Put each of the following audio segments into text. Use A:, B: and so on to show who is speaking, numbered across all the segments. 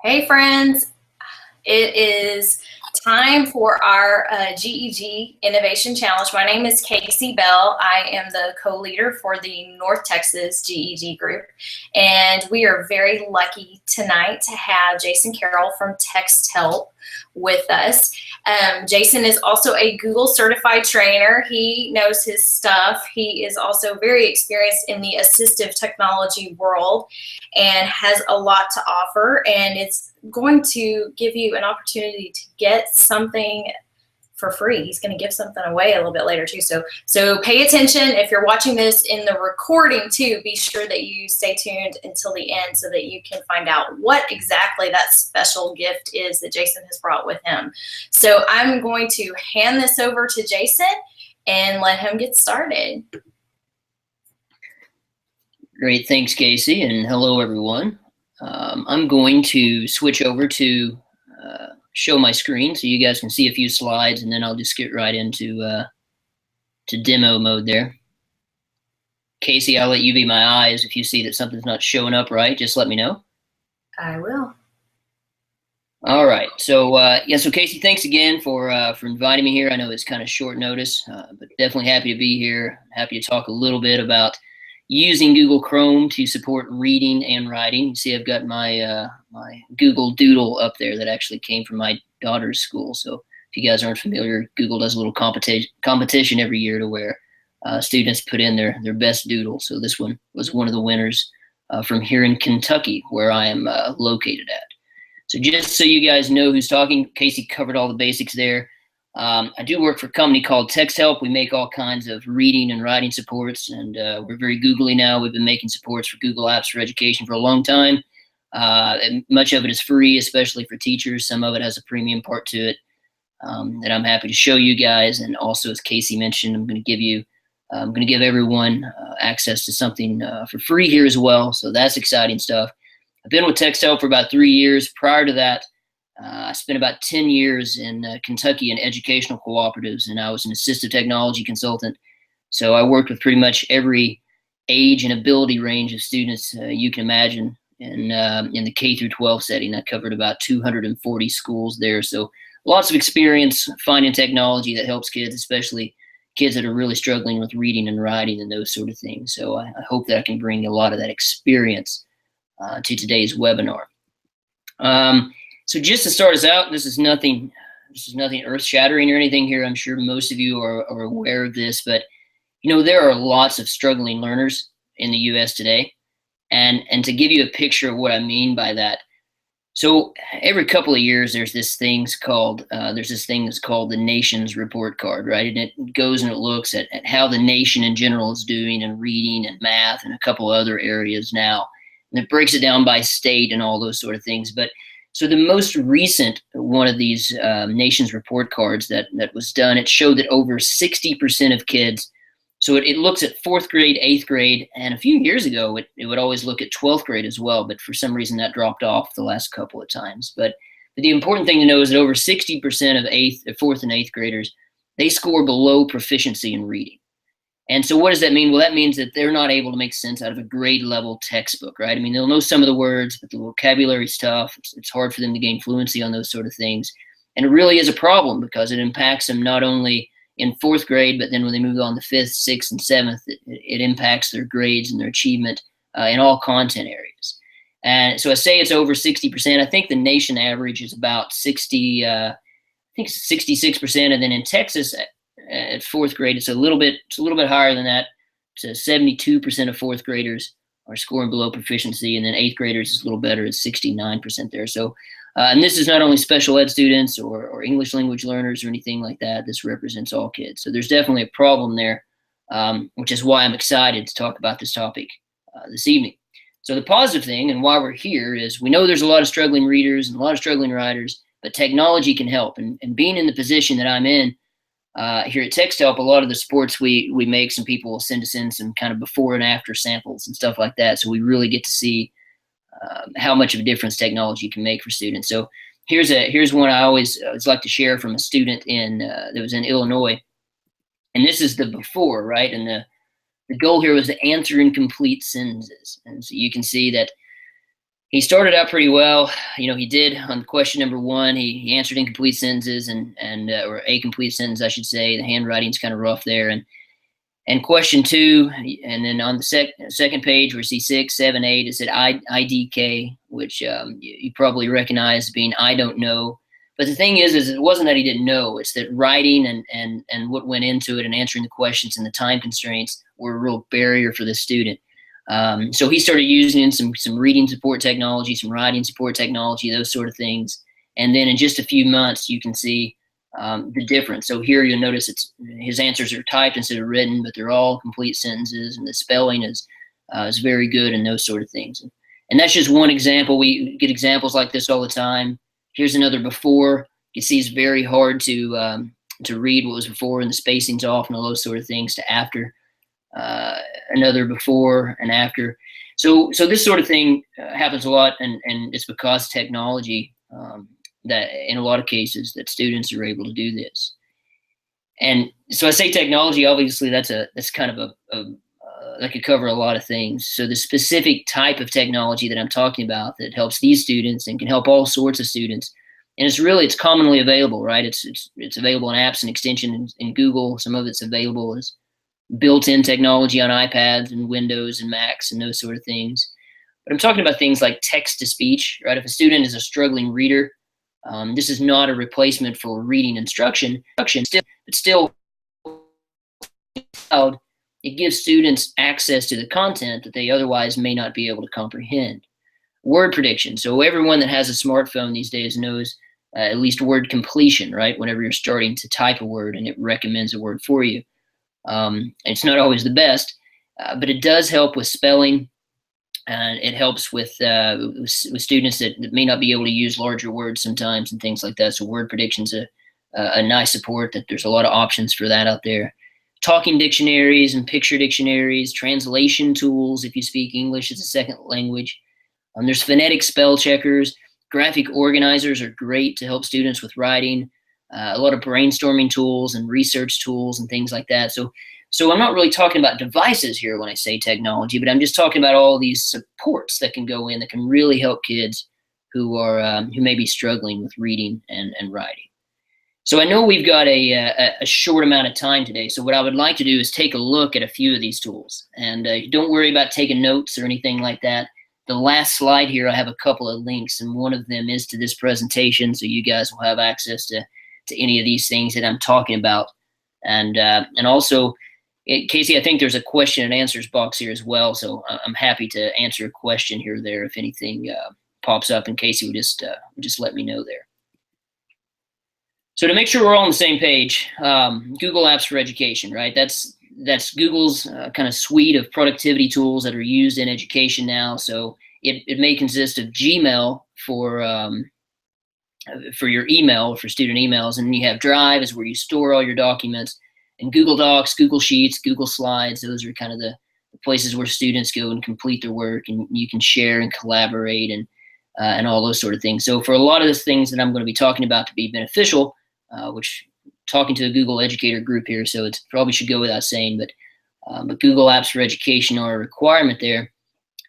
A: Hey friends, it is time for our GEG Innovation Challenge. My name is Casey Bell. I am the co-leader for the North Texas GEG group, and we are very lucky tonight to have Jason Carroll from Text Help with us. Jason is also a Google certified trainer. He knows his stuff. He is also very experienced in the assistive technology world and has a lot to offer, and it's going to give you an opportunity to get something for free. He's going to give something away a little bit later too. So pay attention. If you're watching this in the recording too, be sure that you stay tuned until the end so that you can find out what exactly that special gift is that Jason has brought with him. So I'm going to hand this over to Jason and let him get started.
B: Great, thanks Casey, and hello everyone. I'm going to switch over to show my screen so you guys can see a few slides, and then I'll just get right into to demo mode there. Casey, I'll let you be my eyes. If you see that something's not showing up right, just let me know.
A: I will.
B: All right, so so Casey, thanks again for inviting me here. I know it's kind of short notice, but definitely happy to be here. Happy to talk a little bit about using Google Chrome to support reading and writing. You see I've got my my Google Doodle up there that actually came from my daughter's school. So if you guys aren't familiar, Google does a little competition every year to where students put in their best doodle. So this one was one of the winners from here in Kentucky, where I am located at. So just so you guys know who's talking, Casey covered all the basics there. I do work for a company called Text Help. We make all kinds of reading and writing supports, and we're very googly now. We've been making supports for Google Apps for Education for a long time. And much of it is free, especially for teachers. Some of it has a premium part to it that I'm happy to show you guys. And also, as Casey mentioned, I'm going to give everyone access to something for free here as well. So that's exciting stuff. I've been with Text Help for about 3 years. Prior to that, I spent about 10 years in Kentucky in educational cooperatives, and I was an assistive technology consultant. So I worked with pretty much every age and ability range of students you can imagine in the K through 12 setting. I covered about 240 schools there. So lots of experience finding technology that helps kids, especially kids that are really struggling with reading and writing and those sort of things. So I hope that I can bring a lot of that experience to today's webinar. So just to start us out, this is nothing earth-shattering or anything here. I'm sure most of you are aware of this, but you know, there are lots of struggling learners in the U.S. today. And to give you a picture of what I mean by that, so every couple of years there's this thing that's called the nation's report card, right? And it goes and it looks at how the nation in general is doing in reading and math and a couple of other areas now. And it breaks it down by state and all those sort of things. But so the most recent one of these nation's report cards that was done, it showed that over 60% of kids, so it looks at 4th grade, 8th grade, and a few years ago it would always look at 12th grade as well, but for some reason that dropped off the last couple of times. But the important thing to know is that over 60% of 4th and 8th graders, they score below proficiency in reading. And so what does that mean? Well, that means that they're not able to make sense out of a grade level textbook, right? I mean, they'll know some of the words, but the vocabulary stuff, it's hard for them to gain fluency on those sort of things. And it really is a problem because it impacts them not only in 4th grade, but then when they move on to 5th, 6th, and 7th, it impacts their grades and their achievement in all content areas. And so I say it's over 60%. I think the nation average is about 66%. And then in Texas, at 4th grade, it's a little bit higher than that. So 72% of 4th graders are scoring below proficiency, and then 8th graders is a little better at 69% there. So, and this is not only special ed students or English language learners or anything like that. This represents all kids. So there's definitely a problem there, which is why I'm excited to talk about this topic this evening. So the positive thing and why we're here is we know there's a lot of struggling readers and a lot of struggling writers, but technology can help. And being in the position that I'm in, here at Text Help, a lot of the supports we make, some people will send us in some kind of before and after samples and stuff like that. So we really get to see how much of a difference technology can make for students. So here's one I always like to share from a student that was in Illinois. And this is the before, right? And the goal here was to answer incomplete sentences. And so you can see that He started out pretty well. You know, he did on question number one. He answered incomplete sentences and or a complete sentence, I should say. The handwriting's kind of rough there. And question two, and then on the second page, where you see 6, 7, 8, it said IDK, which you probably recognize as being I don't know. But the thing is it wasn't that he didn't know. It's that writing and what went into it and answering the questions and the time constraints were a real barrier for the student. So he started using some reading support technology, some writing support technology, those sort of things. And then in just a few months, you can see the difference. So here you'll notice his answers are typed instead of written, but they're all complete sentences, and the spelling is very good and those sort of things. And that's just one example. We get examples like this all the time. Here's another before. You can see it's very hard to read what was before, and the spacing's off and all those sort of things, to after. Another before and after. So this sort of thing happens a lot, and it's because technology that in a lot of cases that students are able to do this. And so I say technology, obviously that's kind of that could cover a lot of things. So the specific type of technology that I'm talking about that helps these students and can help all sorts of students, and it's commonly available, right? It's available in apps and extensions in Google. Some of it's available as built-in technology on iPads and Windows and Macs and those sort of things. But I'm talking about things like text-to-speech, right? If a student is a struggling reader, this is not a replacement for reading instruction. Still, it gives students access to the content that they otherwise may not be able to comprehend. Word prediction. So everyone that has a smartphone these days knows at least word completion, right? Whenever you're starting to type a word and it recommends a word for you. It's not always the best, but it does help with spelling, and it helps with students that may not be able to use larger words sometimes and things like that. So word prediction's a nice support. That there's a lot of options for that out there. Talking dictionaries and picture dictionaries, translation tools if you speak English as a second language. There's phonetic spell checkers. Graphic organizers are great to help students with writing. A lot of brainstorming tools and research tools and things like that. So I'm not really talking about devices here when I say technology, but I'm just talking about all these supports that can go in that can really help kids who may be struggling with reading and writing. So I know we've got a short amount of time today. So what I would like to do is take a look at a few of these tools. And don't worry about taking notes or anything like that. The last slide here, I have a couple of links, and one of them is to this presentation, so you guys will have access to any of these things that I'm talking about. And also, Casey, I think there's a question and answers box here as well, so I'm happy to answer a question here or there if anything pops up, and Casey would just let me know there. So to make sure we're all on the same page, Google Apps for Education, right? That's Google's kind of suite of productivity tools that are used in education now. So it may consist of Gmail for your email, for student emails, and then you have Drive is where you store all your documents, and Google Docs, Google Sheets, Google Slides. Those are kind of the places where students go and complete their work, and you can share and collaborate and all those sort of things. So for a lot of the things that I'm going to be talking about to be beneficial, which talking to a Google educator group here, so it probably should go without saying, but Google Apps for Education are a requirement there.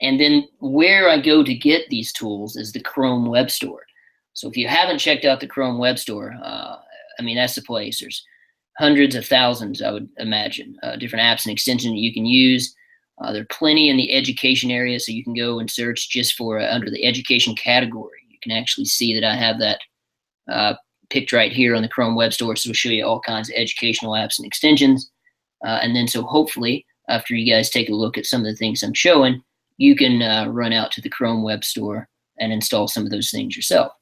B: And then where I go to get these tools is the Chrome Web Store. So if you haven't checked out the Chrome Web Store, I mean, that's the place. There's hundreds of thousands, I would imagine, different apps and extensions that you can use. There are plenty in the education area, so you can go and search just for under the education category. You can actually see that I have that picked right here on the Chrome Web Store, so it'll show you all kinds of educational apps and extensions. And then so hopefully, after you guys take a look at some of the things I'm showing, you can run out to the Chrome Web Store and install some of those things yourself.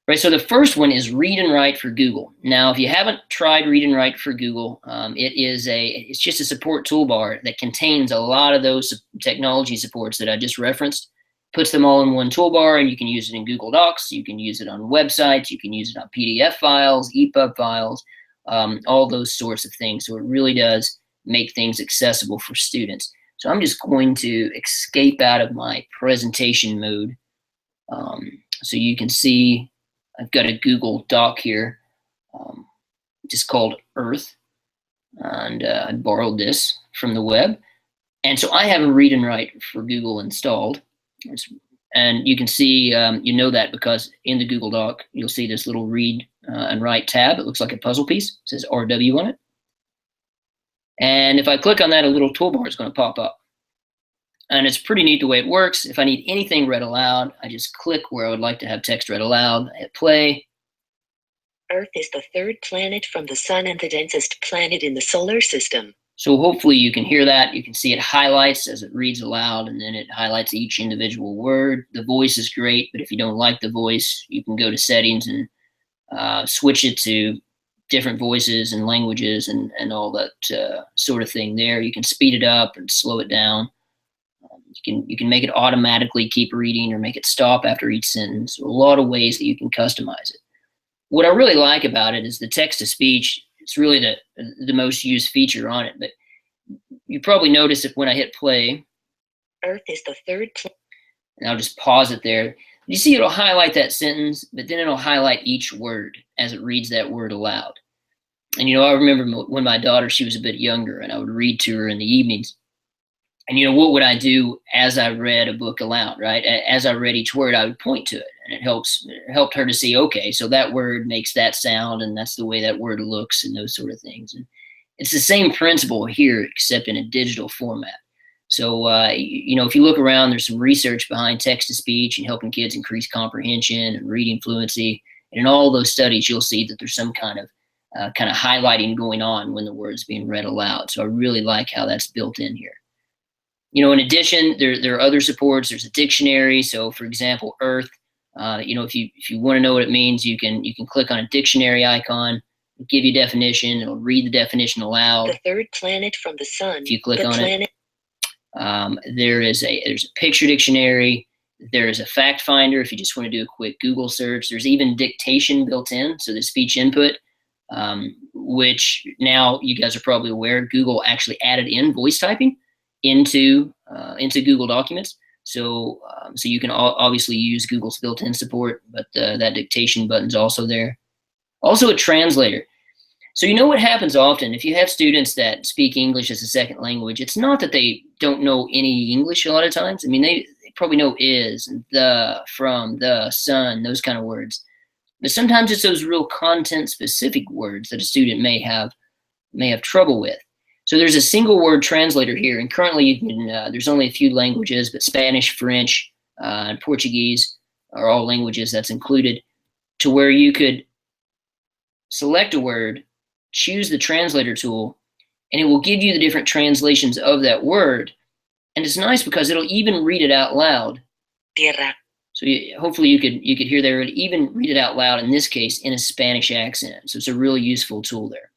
B: Right, so the first one is Read and Write for Google. Now, if you haven't tried Read and Write for Google, it's just a support toolbar that contains a lot of those technology supports that I just referenced. Puts them all in one toolbar, and you can use it in Google Docs, you can use it on websites, you can use it on PDF files, EPUB files, all those sorts of things. So it really does make things accessible for students. So I'm just going to escape out of my presentation mode so you can see I've got a Google Doc here, just called Earth, and I borrowed this from the web. And so I have a Read and Write for Google installed. It's And you can see, you know that because in the Google Doc, you'll see this little read and write tab. It looks like a puzzle piece. It says RW on it. And if I click on that, a little toolbar is going to pop up. And it's pretty neat the way it works. If I need anything read aloud, I just click where I would like to have text read aloud, hit play.
C: Earth is the third planet from the sun and the densest planet in the solar system.
B: So hopefully you can hear that. You can see it highlights as it reads aloud, and then it highlights each individual word. The voice is great, but if you don't like the voice, you can go to settings and switch it to different voices and languages and all that sort of thing there. You can speed it up and slow it down. You can make it automatically keep reading or make it stop after each sentence. So a lot of ways that you can customize it. What I really like about it is the text-to-speech. It's really the most used feature on it. But you probably notice if when I hit play,
C: Earth is the third planet.
B: And I'll just pause it there. You see it'll highlight that sentence, but then it'll highlight each word as it reads that word aloud. And, you know, I remember when my daughter, she was a bit younger, and I would read to her in the evenings. And, you know, what would I do as I read a book aloud, right? As I read each word, I would point to it. And it helped her to see, okay, so that word makes that sound, and that's the way that word looks, and those sort of things. And it's the same principle here, except in a digital format. So, you know, if you look around, there's some research behind text-to-speech and helping kids increase comprehension and reading fluency. And in all those studies, you'll see that there's some kind of highlighting going on when the word's being read aloud. So I really like how that's built in here. You know, in addition, there are other supports. There's a dictionary. So, for example, Earth. You know, if you want to know what it means, you can click on a dictionary icon, give you definition. It'll read the definition aloud.
C: The third planet from the sun.
B: If you click on it, there's a picture dictionary. There is a fact finder if you just want to do a quick Google search. There's even dictation built in, so the speech input, which now you guys are probably aware, Google actually added in voice typing into Google Documents. So you can obviously use Google's built-in support, but that dictation button's also there. Also a translator. So you know what happens often, if you have students that speak English as a second language, it's not that they don't know any English a lot of times. I mean, they probably know is, and the, from, the, son, those kind of words. But sometimes it's those real content-specific words that a student may have trouble with. So there's a single word translator here, and currently you can, there's only a few languages, but Spanish, French, and Portuguese are all languages that's included, to where you could select a word, choose the translator tool, and it will give you the different translations of that word. And it's nice because it'll even read it out loud.
C: Tierra.
B: So hopefully you could hear there, it'll even read it out loud, in this case, in a Spanish accent. So it's a really useful tool there.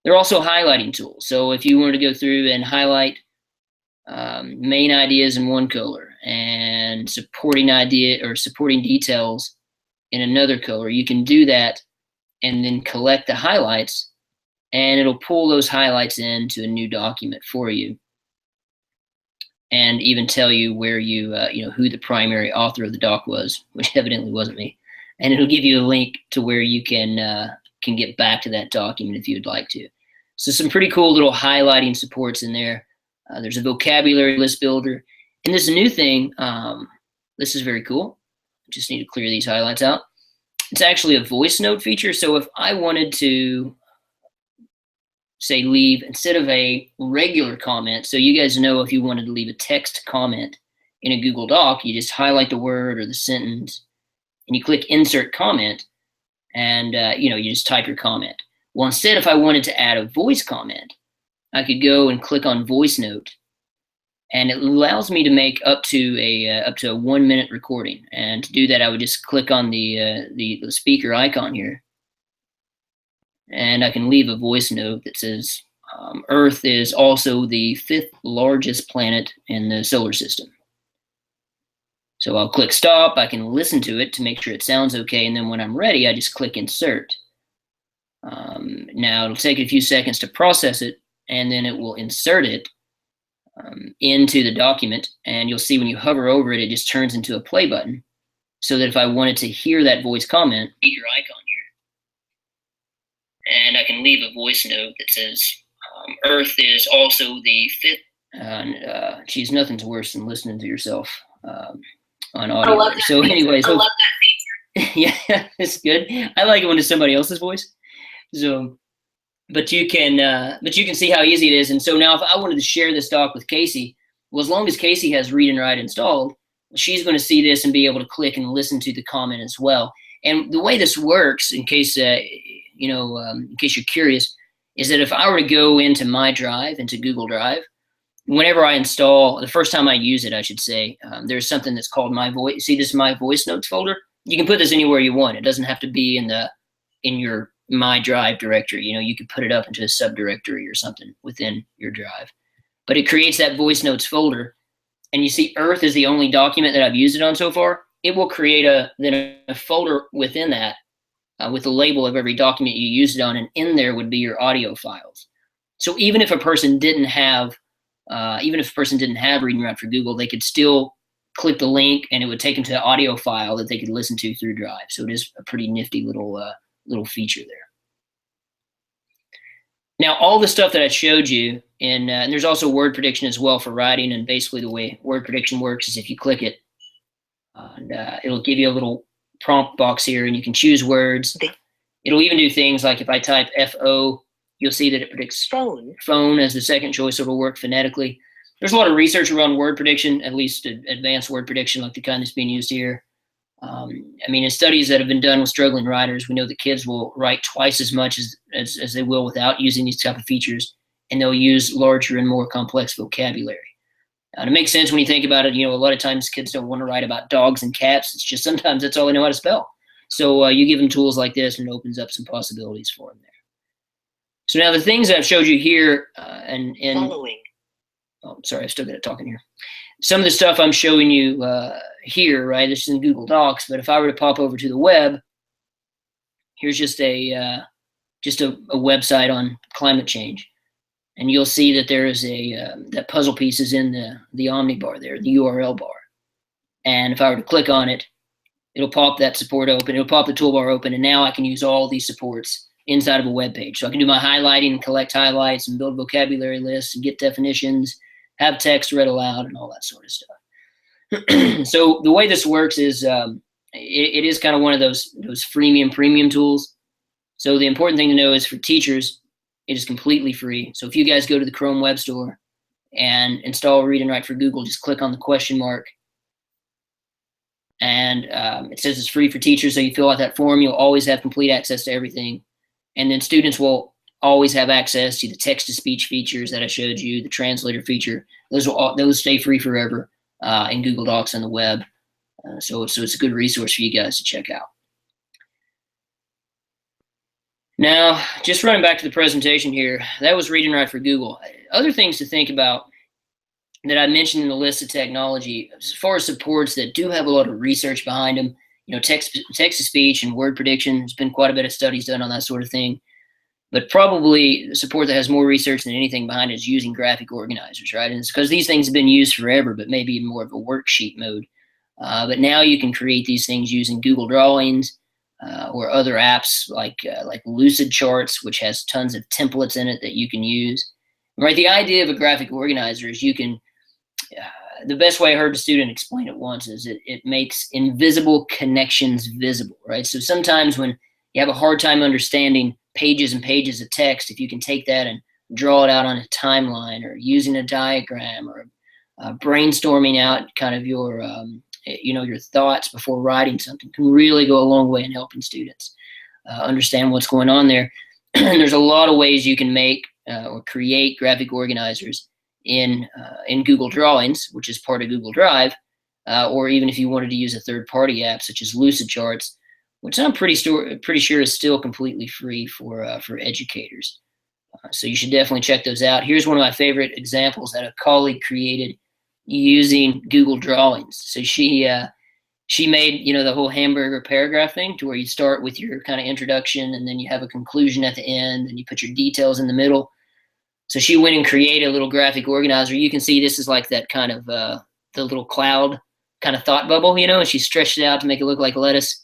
B: There are also highlighting tools. So if you wanted to go through and highlight main ideas in one color and supporting idea or supporting details in another color, you can do that and then collect the highlights, and it'll pull those highlights into a new document for you, and even tell you where you know, who the primary author of the doc was, which evidently wasn't me. And it'll give you a link to where you can get back to that document if you'd like to. So some pretty cool little highlighting supports in there. There's a vocabulary list builder. And this new thing, this is very cool. Just need to clear these highlights out. It's actually a voice note feature. So if I wanted to, say, leave, instead of a regular comment, so you guys know if you wanted to leave a text comment in a Google Doc, you just highlight the word or the sentence, and you click Insert Comment, and you know, you just type your comment. Well, instead, if I wanted to add a voice comment, I could go and click on Voice Note, and it allows me to make up to a 1 minute recording. And to do that, I would just click on the speaker icon here, and I can leave a voice note that says, Earth is also the 5th largest planet in the solar system. So I'll click stop, I can listen to it to make sure it sounds okay, and then when I'm ready, I just click insert. Now it'll take a few seconds to process it, and then it will insert it into the document, and you'll see when you hover over it, it just turns into a play button, so that if I wanted to hear that voice comment, speaker icon here, and I can leave a voice note that says, Earth is also the 5th, geez, nothing's worse than listening to yourself. on
A: I
B: audio.
A: love that.
B: So anyways,
A: I love that feature.
B: yeah, it's good. I like it when it's somebody else's voice. So, but you can see how easy it is. And so now if I wanted to share this doc with Casey, well, as long as Casey has Read and Write installed, she's going to see this and be able to click and listen to the comment as well. And the way this works, in case in case you're curious, is that if I were to go into my drive, into Google Drive, whenever I install, the first time I use it, I should say, there's something that's called My Voice. See, this is My Voice Notes folder. You can put this anywhere you want. It doesn't have to be in your My Drive directory. You could put it up into a subdirectory or something within your drive. But it creates that Voice Notes folder. And you see Earth is the only document that I've used it on so far. It will create a folder within that with the label of every document you used it on, and in there would be your audio files. So even if a person didn't have Read and Write for Google, they could still click the link and it would take them to the audio file that they could listen to through Drive. So it is a pretty nifty little feature there. Now, all the stuff that I showed you, and there's also word prediction as well for writing, and basically the way word prediction works is if you click it, and it'll give you a little prompt box here, and you can choose words. It'll even do things like if I type F-O, you'll see that it predicts phone as the second choice, so it'll work phonetically. There's a lot of research around word prediction, at least advanced word prediction like the kind that's being used here. In studies that have been done with struggling writers, we know that kids will write twice as much as they will without using these type of features, and they'll use larger and more complex vocabulary. And it makes sense when you think about it. A lot of times kids don't want to write about dogs and cats. It's just sometimes that's all they know how to spell. So you give them tools like this, and it opens up some possibilities for them there. So now the things that I've showed you here,
C: Following.
B: Oh, sorry, I've still got it talking here. Some of the stuff I'm showing you here, right, this is in Google Docs, but if I were to pop over to the web, here's just a website on climate change. And you'll see that there is that puzzle piece is in the omnibar there, the URL bar. And if I were to click on it, it'll pop that support open, it'll pop the toolbar open, and now I can use all these supports inside of a web page. So I can do my highlighting and collect highlights and build vocabulary lists and get definitions, have text read aloud, and all that sort of stuff. So the way this works is it is kind of one of those freemium premium tools. So the important thing to know is for teachers, it is completely free. So if you guys go to the Chrome Web Store and install Read and Write for Google, just click on the question mark. And it says it's free for teachers, so you fill out that form. You'll always have complete access to everything. And then students will always have access to the text-to-speech features that I showed you, the translator feature. Those stay free forever in Google Docs on the web. So it's a good resource for you guys to check out. Now, just running back to the presentation here, that was Read and Write for Google. Other things to think about that I mentioned in the list of technology, as far as supports that do have a lot of research behind them, text-to-speech and word prediction, there's been quite a bit of studies done on that sort of thing. But probably the support that has more research than anything behind it is using graphic organizers, right? And it's because these things have been used forever, but maybe in more of a worksheet mode. But now you can create these things using Google Drawings or other apps like Lucid Charts, which has tons of templates in it that you can use. Right? The idea of a graphic organizer is you can, the best way I heard a student explain it once is it makes invisible connections visible, right? So sometimes when you have a hard time understanding pages and pages of text, if you can take that and draw it out on a timeline or using a diagram or brainstorming out kind of your thoughts before writing something can really go a long way in helping students understand what's going on there. There's a lot of ways you can make or create graphic organizers in Google Drawings, which is part of Google Drive, or even if you wanted to use a third-party app such as Lucid Charts, which I'm pretty sure is still completely free for educators. So you should definitely check those out. Here's one of my favorite examples that a colleague created using Google Drawings. So she made the whole hamburger paragraph thing to where you start with your kind of introduction and then you have a conclusion at the end and you put your details in the middle. So she went and created a little graphic organizer. You can see this is like that kind of the little cloud kind of thought bubble, and she stretched it out to make it look like lettuce.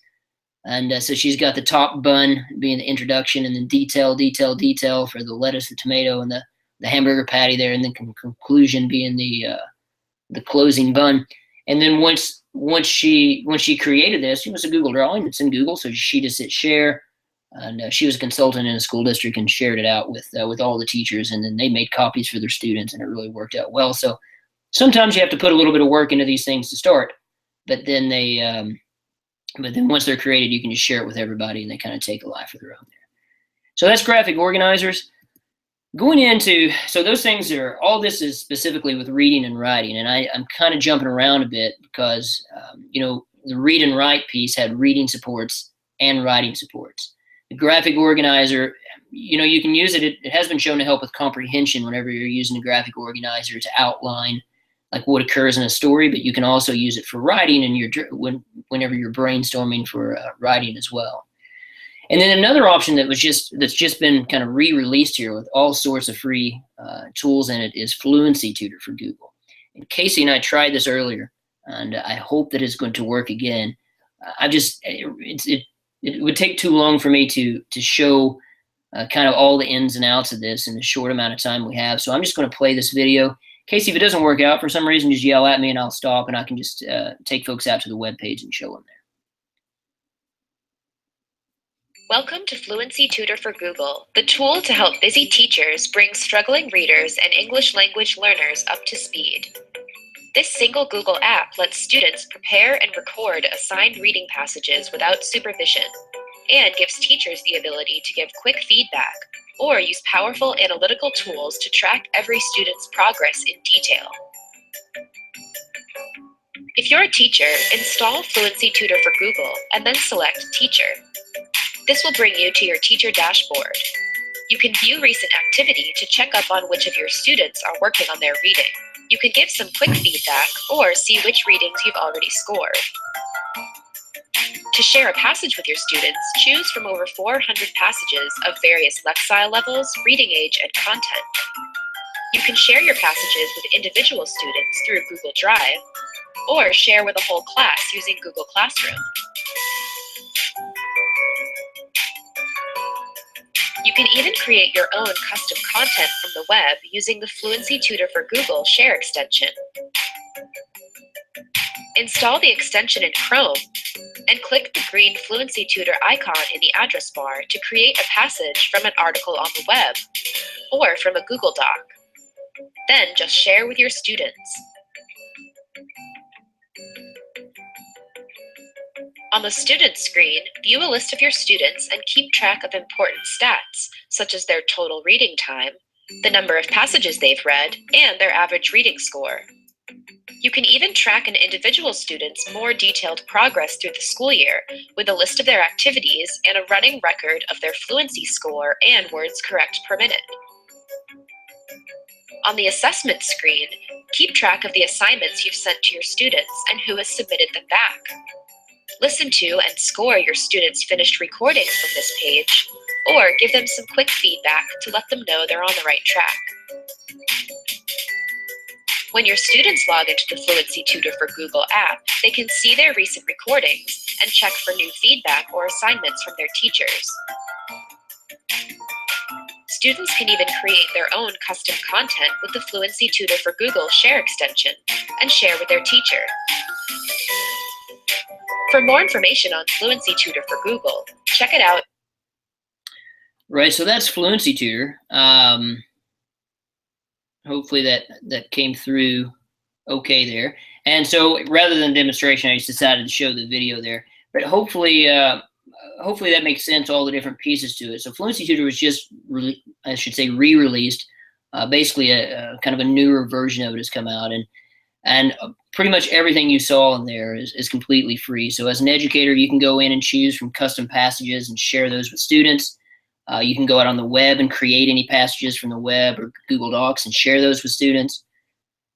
B: And so she's got the top bun being the introduction and then detail for the lettuce, the tomato, and the hamburger patty there, and then conclusion being the closing bun. And then once once she created this, it was a Google drawing. It's in Google, so she just hit share. And she was a consultant in a school district and shared it out with all the teachers, and then they made copies for their students, and it really worked out well. So sometimes you have to put a little bit of work into these things to start, but then once they're created, you can just share it with everybody, and they kind of take a life of their own there. So that's graphic organizers. Going into, so those things are, all this is specifically with reading and writing, and I'm kind of jumping around a bit because, the read and write piece had reading supports and writing supports. The graphic organizer, you can use it. It has been shown to help with comprehension whenever you're using a graphic organizer to outline like what occurs in a story, but you can also use it for writing and whenever you're brainstorming for writing as well. And then another option that's just been kind of re-released here with all sorts of free tools in it is Fluency Tutor for Google. And Casey and I tried this earlier, and I hope that it's going to work again. It would take too long for me to show kind of all the ins and outs of this in the short amount of time we have. So I'm just going to play this video. Casey, if it doesn't work out for some reason, just yell at me and I'll stop, and I can just take folks out to the webpage and show them there.
D: Welcome to Fluency Tutor for Google, the tool to help busy teachers bring struggling readers and English language learners up to speed. This single Google app lets students prepare and record assigned reading passages without supervision, and gives teachers the ability to give quick feedback or use powerful analytical tools to track every student's progress in detail. If you're a teacher, install Fluency Tutor for Google and then select Teacher. This will bring you to your teacher dashboard. You can view recent activity to check up on which of your students are working on their reading. You can give some quick feedback or see which readings you've already scored. To share a passage with your students, choose from over 400 passages of various lexile levels, reading age, and content. You can share your passages with individual students through Google Drive, or share with a whole class using Google Classroom. You can even create your own custom content from the web using the Fluency Tutor for Google Share extension. Install the extension in Chrome and click the green Fluency Tutor icon in the address bar to create a passage from an article on the web or from a Google Doc. Then just share with your students. On the student screen, view a list of your students and keep track of important stats, such as their total reading time, the number of passages they've read, and their average reading score. You can even track an individual student's more detailed progress through the school year with a list of their activities and a running record of their fluency score and words correct per minute. On the assessment screen, keep track of the assignments you've sent to your students and who has submitted them back. Listen to and score your students' finished recordings from this page, or give them some quick feedback to let them know they're on the right track. When your students log into the Fluency Tutor for Google app, they can see their recent recordings and check for new feedback or assignments from their teachers. Students can even create their own custom content with the Fluency Tutor for Google Share extension and share with their teacher. For more information on Fluency Tutor for Google, check it out.
B: Right, so that's Fluency Tutor. Hopefully that came through okay there. And so rather than demonstration, I just decided to show the video there. But hopefully that makes sense, all the different pieces to it. So Fluency Tutor was just, re-released. Basically, a kind of a newer version of it has come out. And pretty much everything you saw in there is completely free. So as an educator, you can go in and choose from custom passages and share those with students. You can go out on the web and create any passages from the web or Google Docs and share those with students.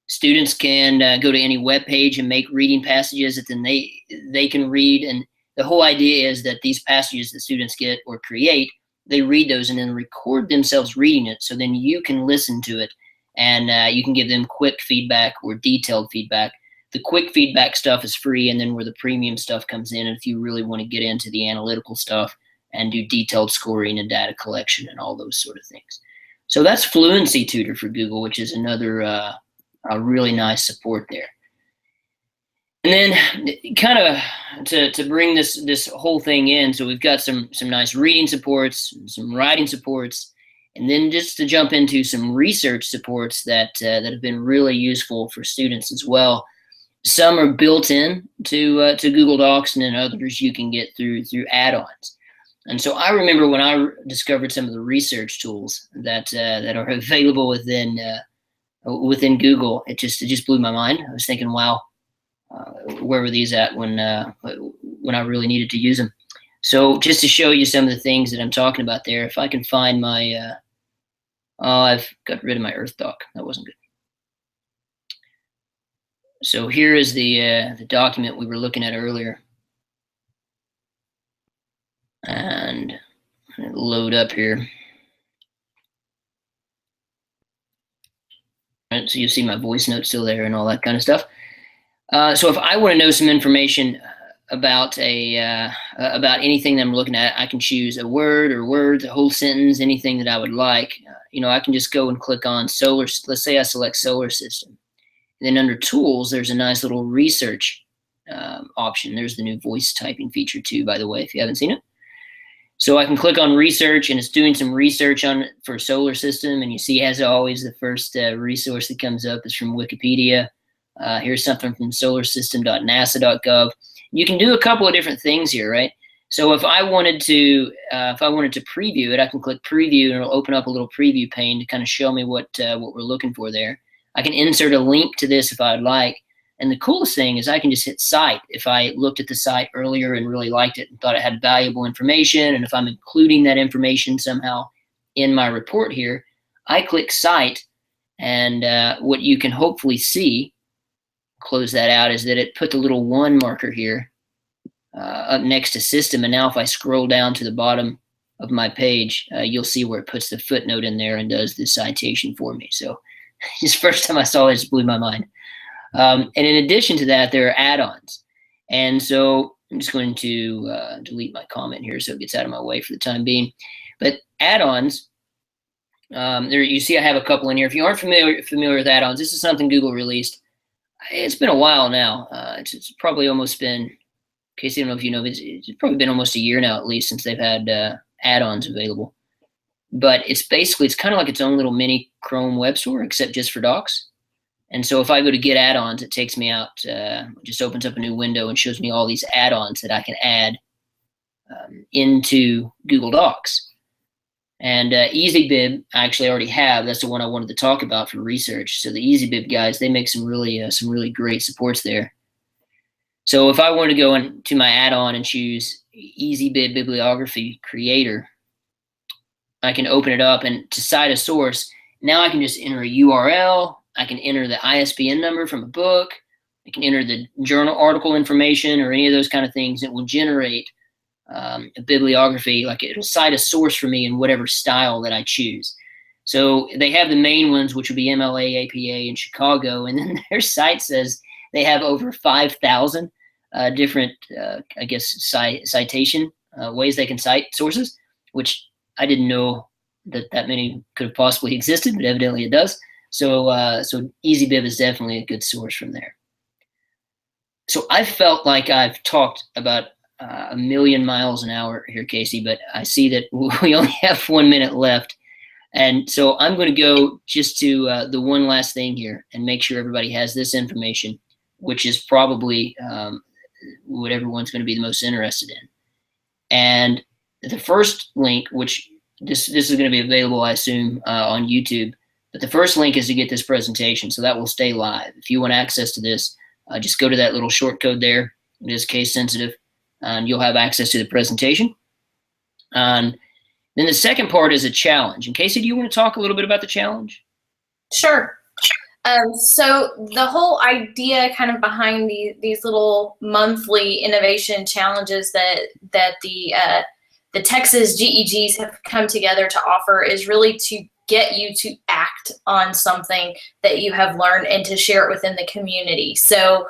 B: Students can go to any web page and make reading passages that then they can read. And the whole idea is that these passages that students get or create, they read those and then record themselves reading it. So then you can listen to it and you can give them quick feedback or detailed feedback. The quick feedback stuff is free, and then where the premium stuff comes in, and if you really want to get into the analytical stuff and do detailed scoring and data collection and all those sort of things. So that's Fluency Tutor for Google, which is another a really nice support there. And then kind of to bring this whole thing in, so we've got some nice reading supports, some writing supports, and then just to jump into some research supports that have been really useful for students as well. Some are built in to Google Docs, and then others you can get through add-ons. And so I remember when I discovered some of the research tools that are available within Google, it just blew my mind. I was thinking, wow, where were these at when I really needed to use them? So just to show you some of the things that I'm talking about there, if I can find my, oh, I've got rid of my Earth doc. That wasn't good. So here is the document we were looking at earlier. And load up here. Right, so you see my voice note still there and all that kind of stuff. So if I want to know some information about about anything that I'm looking at, I can choose a word or words, a whole sentence, anything that I would like. I can just go and click on solar. Let's say I select solar system. And then under tools, there's a nice little research option. There's the new voice typing feature too, by the way, if you haven't seen it. So I can click on research, and it's doing some research on it for solar system. And you see, as always, the first resource that comes up is from Wikipedia. Here's something from solarsystem.nasa.gov. You can do a couple of different things here, right? So if I wanted to preview it, I can click preview, and it'll open up a little preview pane to kind of show me what we're looking for there. I can insert a link to this if I'd like. And the coolest thing is I can just hit cite if I looked at the site earlier and really liked it and thought it had valuable information. And if I'm including that information somehow in my report here, I click cite, and what you can hopefully see, close that out, is that it put the little 1 marker here up next to system. And now if I scroll down to the bottom of my page, you'll see where it puts the footnote in there and does the citation for me. So just first time I saw it, it just blew my mind. And in addition to that, there are add-ons. And so I'm just going to delete my comment here so it gets out of my way for the time being. But add-ons, there you see I have a couple in here. If you aren't familiar with add-ons, this is something Google released. It's been a while now. It's probably almost been, Casey, I don't know if you know, it's probably been almost a year now at least since they've had add-ons available. But it's kind of like its own little mini Chrome web store, except just for docs. And so if I go to get add-ons, it takes me out, just opens up a new window and shows me all these add-ons that I can add into Google Docs. And EasyBib, I actually already have. That's the one I wanted to talk about for research. So the EasyBib guys, they make some really great supports there. So if I wanted to go into my add-on and choose EasyBib Bibliography Creator, I can open it up, and to cite a source, now I can just enter a URL. I can enter the ISBN number from a book. I can enter the journal article information or any of those kind of things. It will generate a bibliography, like it'll cite a source for me in whatever style that I choose. So they have the main ones, which would be MLA, APA, and Chicago, and then their site says they have over 5,000 different, I guess, citation ways they can cite sources, which I didn't know that many could have possibly existed, but evidently it does. So EasyBib is definitely a good source from there. So I felt like I've talked about a million miles an hour here, Casey, but I see that we only have 1 minute left. And so I'm going to go just to the one last thing here and make sure everybody has this information, which is probably what everyone's going to be the most interested in. And the first link, which this is going to be available, I assume, on YouTube. But the first link is to get this presentation, so that will stay live. If you want access to this, just go to that little short code there. It is case sensitive, and you'll have access to the presentation. Then the second part is a challenge. And Casey, do you want to talk a little bit about the challenge?
A: Sure. So the whole idea kind of behind these little monthly innovation challenges that the Texas GEGs have come together to offer is really to get you to act on something that you have learned and to share it within the community. So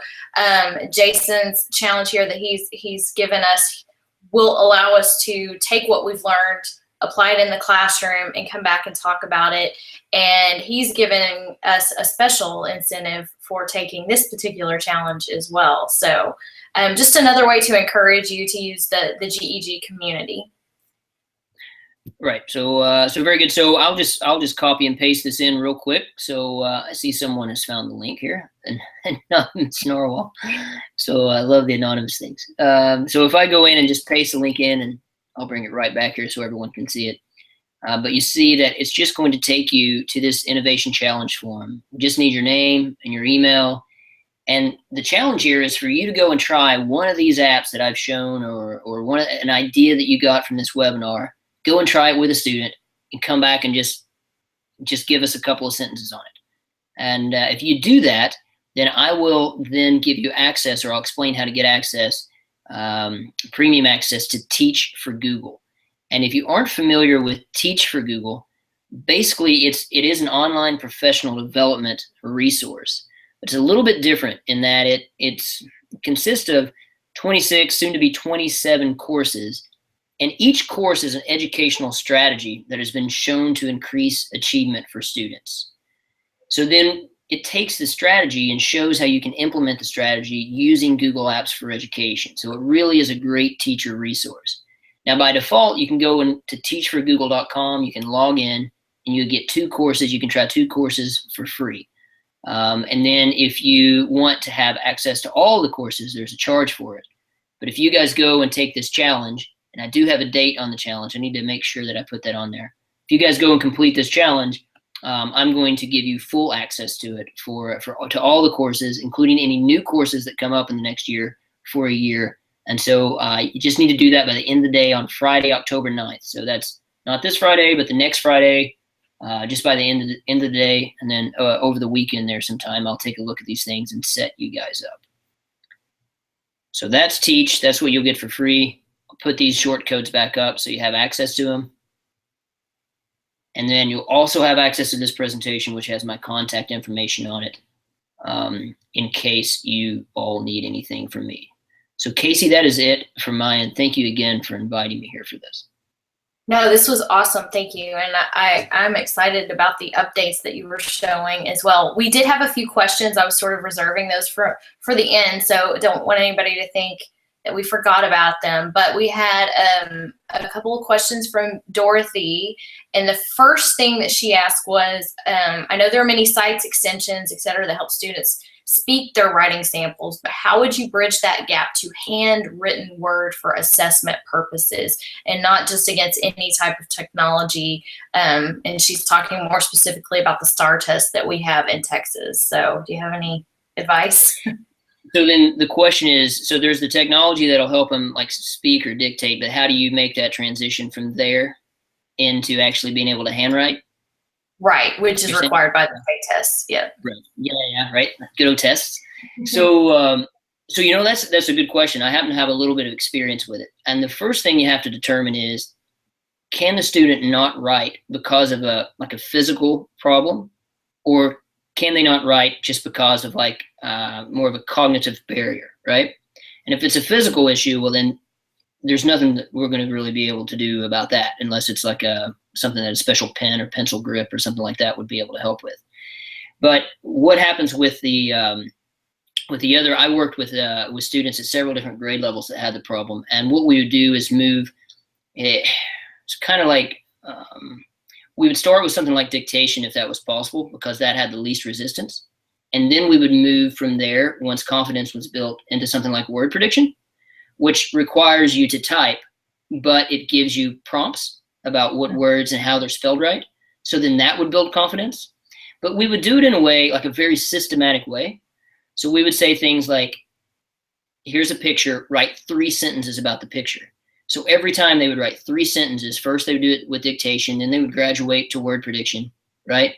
A: Jason's challenge here that he's given us will allow us to take what we've learned apply it in the classroom, and come back and talk about it. And he's given us a special incentive for taking this particular challenge as well. So just another way to encourage you to use the GEG community.
B: Right. So so very good. So I'll just copy and paste this in real quick. So I see someone has found the link here, and Anonymous Narwhal. So I love the anonymous things. So if I go in and just paste the link in, and I'll bring it right back here so everyone can see it. But you see that it's just going to take you to this innovation challenge form. You just need your name and your email. And the challenge here is for you to go and try one of these apps that I've shown, or an idea that you got from this webinar. Go and try it with a student and come back and just give us a couple of sentences on it. And if you do that, then I will then give you access, or I'll explain how to get access, premium access to Teach for Google. And if you aren't familiar with Teach for Google, basically it is an online professional development resource. It's a little bit different in that it consists of 26, soon to be 27 courses. And each course is an educational strategy that has been shown to increase achievement for students. So then it takes the strategy and shows how you can implement the strategy using Google Apps for Education. So it really is a great teacher resource. Now, by default, you can go into teachforgoogle.com, you can log in, and you get 2 courses. You can try 2 courses for free. And then if you want to have access to all the courses, there's a charge for it. But if you guys go and take this challenge, and I do have a date on the challenge. I need to make sure that I put that on there. If you guys go and complete this challenge, I'm going to give you full access to it to all the courses, including any new courses that come up in the next year for a year. And so you just need to do that by the end of the day on Friday, October 9th. So that's not this Friday, but the next Friday, just by the end of the day. And then over the weekend there sometime, I'll take a look at these things and set you guys up. So that's Teach. That's what you'll get for free. Put these short codes back up so you have access to them. And then you'll also have access to this presentation, which has my contact information on it, in case you all need anything from me. So Casey, that is it from my end. Thank you again for inviting me here for this.
A: No, this was awesome. Thank you. And I'm excited about the updates that you were showing as well. We did have a few questions. I was sort of reserving those for the end, so don't want anybody to think that we forgot about them. But we had a couple of questions from Dorothy. And the first thing that she asked was, I know there are many sites, extensions, et cetera, that help students speak their writing samples, but how would you bridge that gap to handwritten word for assessment purposes and not just against any type of technology? And she's talking more specifically about the STAR test that we have in Texas. So do you have any advice?
B: So then the question is, so there's the technology that'll help them like speak or dictate, but how do you make that transition from there into actually being able to handwrite?
A: Right, which is required by the state tests. Yeah.
B: Right. Yeah, right. Good old tests. So, so you know, that's a good question. I happen to have a little bit of experience with it. And the first thing you have to determine is, can the student not write because of a physical problem, or can they not write just because of more of a cognitive barrier, right? And if it's a physical issue, well then there's nothing that we're going to really be able to do about that, unless it's like something that a special pen or pencil grip or something like that would be able to help with. But what happens with the other? I worked with students at several different grade levels that had the problem, and what we would do is move. It's kind of like we would start with something like dictation if that was possible, because that had the least resistance. And then we would move from there, once confidence was built, into something like word prediction, which requires you to type, but it gives you prompts about what words and how they're spelled right. So then that would build confidence. But we would do it in a way, like a very systematic way. So we would say things like, here's a picture, write 3 sentences about the picture. So every time they would write 3 sentences, first they would do it with dictation, then they would graduate to word prediction, right?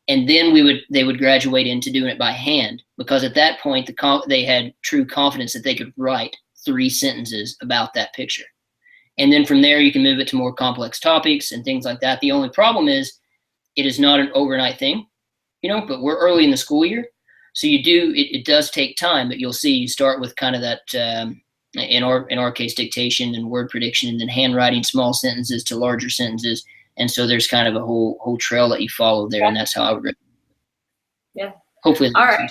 B: And then they would graduate into doing it by hand, because at that point they had true confidence that they could write 3 sentences about that picture. And then from there you can move it to more complex topics and things like that. The only problem is it is not an overnight thing, but we're early in the school year. So it does take time, but you'll see you start with kind of that in our case, dictation and word prediction, and then handwriting small sentences to larger sentences. And so there's kind of a whole trail that you follow there, and that's how I would recommend.
A: Yeah.
B: Hopefully.
A: All right.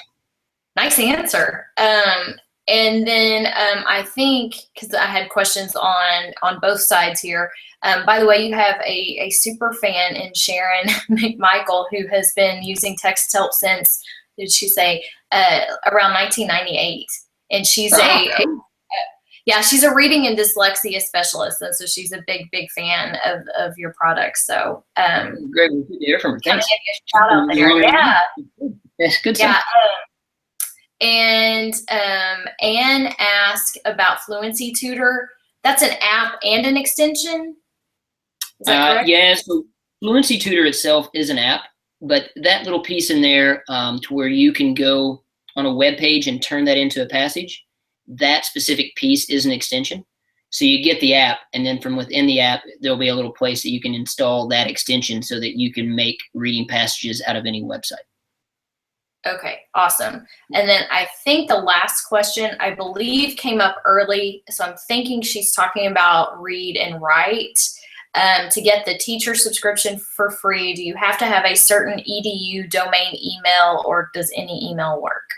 A: Nice answer. And then I think, because I had questions on both sides here. By the way, you have a super fan in Sharon McMichael, who has been using text help since, did she say, around 1998. And she's she's a reading and dyslexia specialist, and so she's a big fan of your products. So
B: great to hear from her. Thanks.
A: Shout out there. Yeah.
B: That's good
A: yeah.
B: stuff.
A: And Anne asked about Fluency Tutor. That's an app and an extension? Is that correct?
B: Yeah, so Fluency Tutor itself is an app, but that little piece in there to where you can go on a web page and turn that into a passage, that specific piece is an extension. So you get the app, and then from within the app, there'll be a little place that you can install that extension so that you can make reading passages out of any website.
A: Okay, awesome. And then I think the last question, I believe, came up early. So I'm thinking she's talking about Read and Write. To get the teacher subscription for free, do you have to have a certain EDU domain email, or does any email work?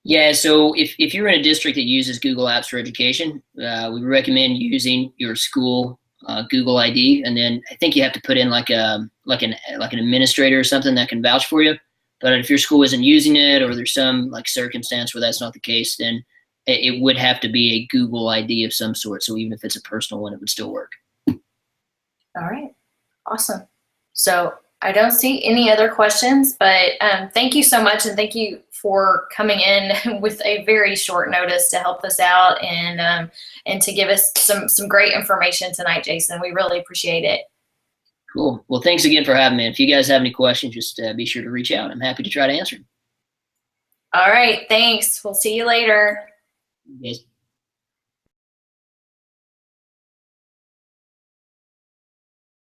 B: Yeah, so if you're in a district that uses Google Apps for Education, we recommend using your school Google ID, and then I think you have to put in like an administrator or something that can vouch for you. But if your school isn't using it, or there's some like circumstance where that's not the case, then it would have to be a Google ID of some sort. So even if it's a personal one, it would still work.
A: All right, awesome. So I don't see any other questions, but thank you so much, and thank you for coming in with a very short notice to help us out and to give us some great information tonight, Jason. We really appreciate it.
B: Cool. Well, thanks again for having me. If you guys have any questions, just be sure to reach out. I'm happy to try to answer them.
A: All right, thanks. We'll see you later.
B: Yes.